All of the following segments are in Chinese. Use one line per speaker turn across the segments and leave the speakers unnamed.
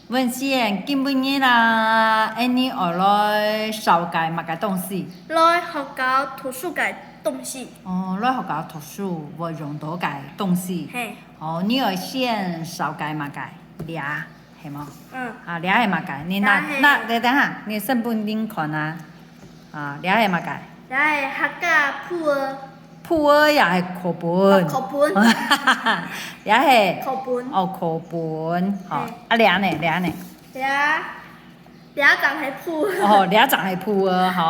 文先今晡日啦，你学来烧解嘛个东西？
来学校图书馆东西。
哦，来学校读书，我用到个东西。
嘿。
哦，你要先烧解嘛个俩，系么？
嗯。
啊，俩系嘛个？你那等下，你身本领看啊？啊，俩系嘛个？
俩系客家普洱。
普洱也系课本。
课本。
俩系。
课本。
哦，课本。哦，啊俩呢？俩呢？
俩就系普洱。
哦，俩就系普洱，吼。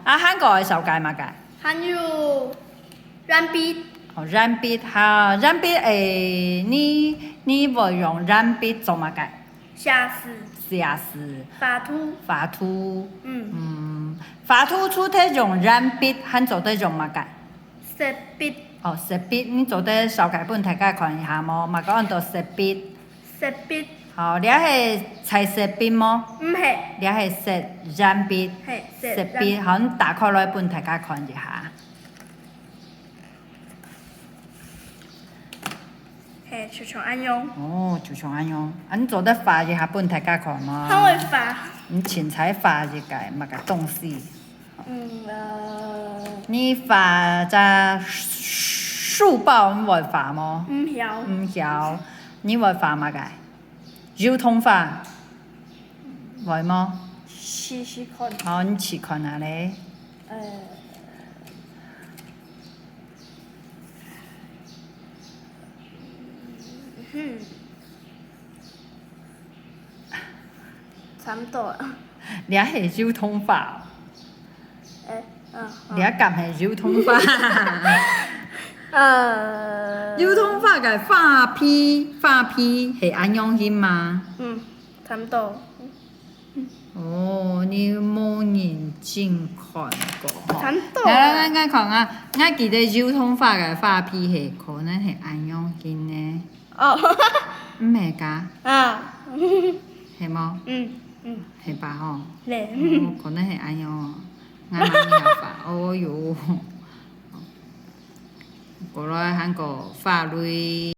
啊，韩国嘅烧解嘛个？
还有染笔。
哦，染笔哈，染笔诶，你会用染笔做嘛个？
写诗。
写诗。
画图。
画图。画图除得用染笔，还做得用嘛个？
色笔。
哦，色笔，你做得烧解本大家看一下么？嘛个按到色笔。
色笔。
好，你系彩色笔么？
唔系。
你系色染笔。
系
色笔，好，你打开来本大家看一下。
嘿，就像安样。
哦，就像安样。啊，你做得画一下本大家看吗？
我会画。
你凊彩画一个嘛个东西？你画只书包，你会画么？
唔晓。
唔晓。你会画嘛个？油桶画。会么？
试试看。
好，你试看下咧。
差唔多啊。
你系油桶画。你撳系油桶画。油桶画嘅画皮系安样型嘛？
差唔多。
哦，你冇认真看过。
差唔多。
来看啊！我记得油桶画嘅画皮系可能系安样型呢？
哦。
唔系噶？系么？系吧吼？可能系安样哦。我蛮晓画，哦哟。过来韩国法律。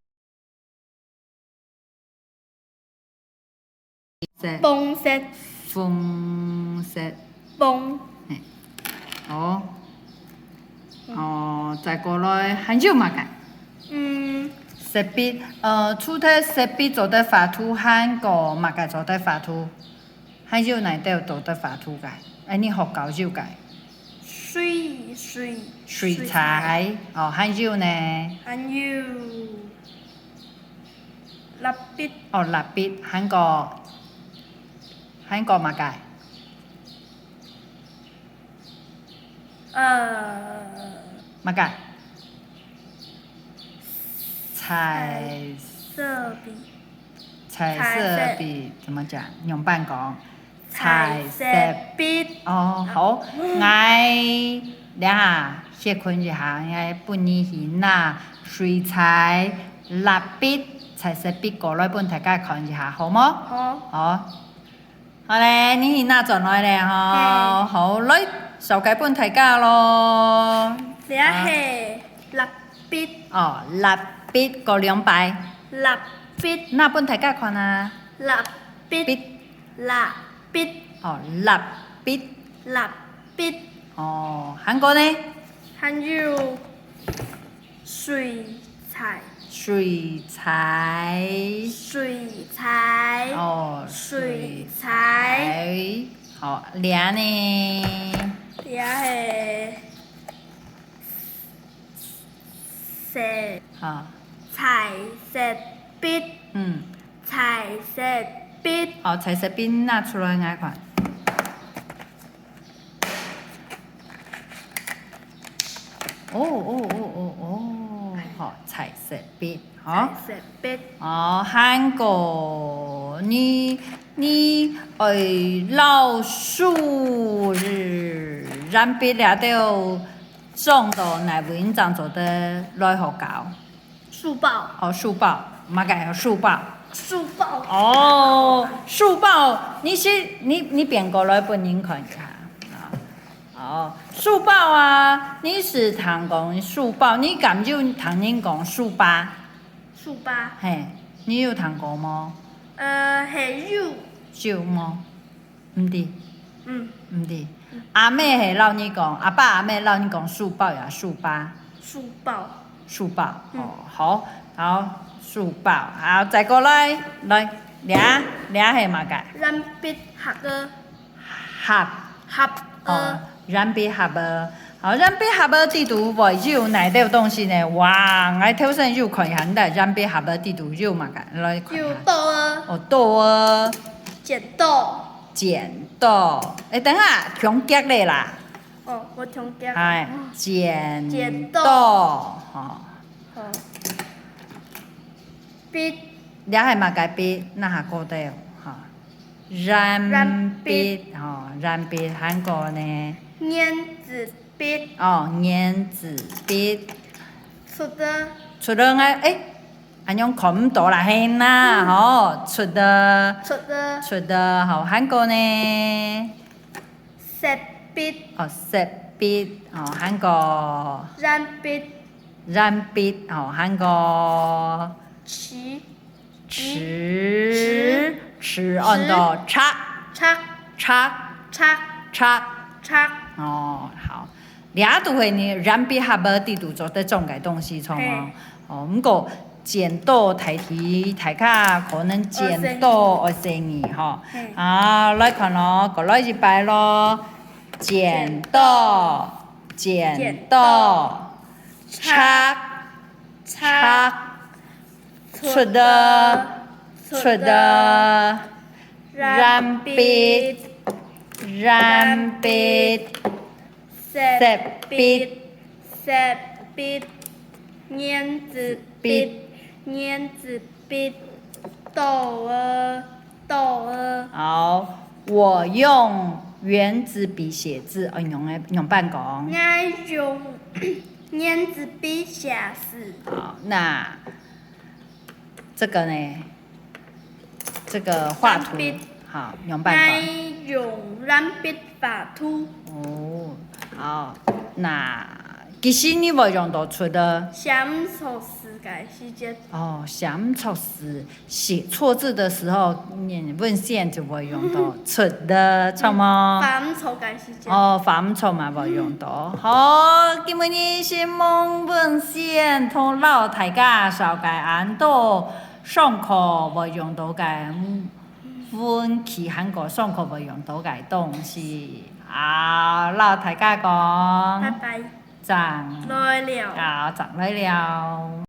枫色。
枫色。
枫。
再过来还有嘛个？色笔，除了色笔做得画图，韩国嘛个做得画图，还有哪都做得画图个？你学教授个？水彩。哦，还有呢？
还有蜡笔。
哦，蜡笔，韩国嘛个？嘛个？彩
色
笔怎么讲？用半讲。
彩色笔。
哦，好，我俩先看一下，我本日是拿水彩、蜡笔、彩色笔过来本大家看一下，好么？好。好咧，你拿转来咧吼，好来烧解本大家咯。
俩系蜡笔。
哦，蜡笔过2排。
蜡笔。
拿本大家看啊。
蜡笔。
哦，蜡笔。哦，韩国呢？
还有水彩。
哦，
水彩。
好，俩呢？
俩系色。彩色笔。彩色笔。
哦，彩色笔拿出来我看。好，彩色笔。
彩色笔。
韩国，你老树日染笔了都种到哪文章做得来学校？
书包。
哦，书包，嘛个书包。
哦，
书包，你变过来本人看一下。书包啊，你是谈讲书包，你敢就谈人讲书包？
书包。
嘿，你有谈过吗？
系肉。
肉么？毋对，
嗯，
毋对。阿妹系老你讲，阿爸阿妹老你讲书包呀，书包。
书包。
书包。哦，好，好，书包。好，再过来，来，俩系嘛个？
染笔盒个。
盒。
盒。
哦，染笔盒。好，染笔盒地图袂有哪条东西呢？哇，我挑选有看下，咱染笔盒地图有嘛个？来看下。
有刀啊。
哦，刀啊。
剪刀。
剪刀，等下重夹咧啦。
哦，我重夹。
哎，剪刀，
吼。笔。
俩系嘛个笔，那下个底吼。染笔，吼，染笔韩国呢？
粘子笔。
哦，粘子笔。
出的。
出的安样看唔到啦，嘿呐，吼，出的。出的，好，韩国呢？
色笔。
哦，色笔，哦，韩国。
染笔。
染笔，哦，韩国。
尺。
按到叉。哦，好，俩都会呢，染笔盒地图做得种个东西从哦。哦，不过剪刀代替大家可能剪刀学生意吼。啊，来看咯，过来一摆咯，剪刀，叉，出的，染笔，
色笔，粘子笔，豆儿。
好，我用圆珠笔写字，用办公。
我用粘子笔写字。
好，那这个呢？这个画图，好，用办公。
我用染笔画图。
哦，好，那其实你无用到出的。
写唔错字嘅时间。
哦，写唔错字，写错字的时候，你文献就会用到出的，错吗？
画唔错嘅时间。
哦，画唔错嘛，无用到。好，今日新闻文献同老大家稍介按到上课无用到嘅，去韩国上课无用到嘅东西。好，老大家讲。
拜拜。
赞。
来了。
好，赞来了。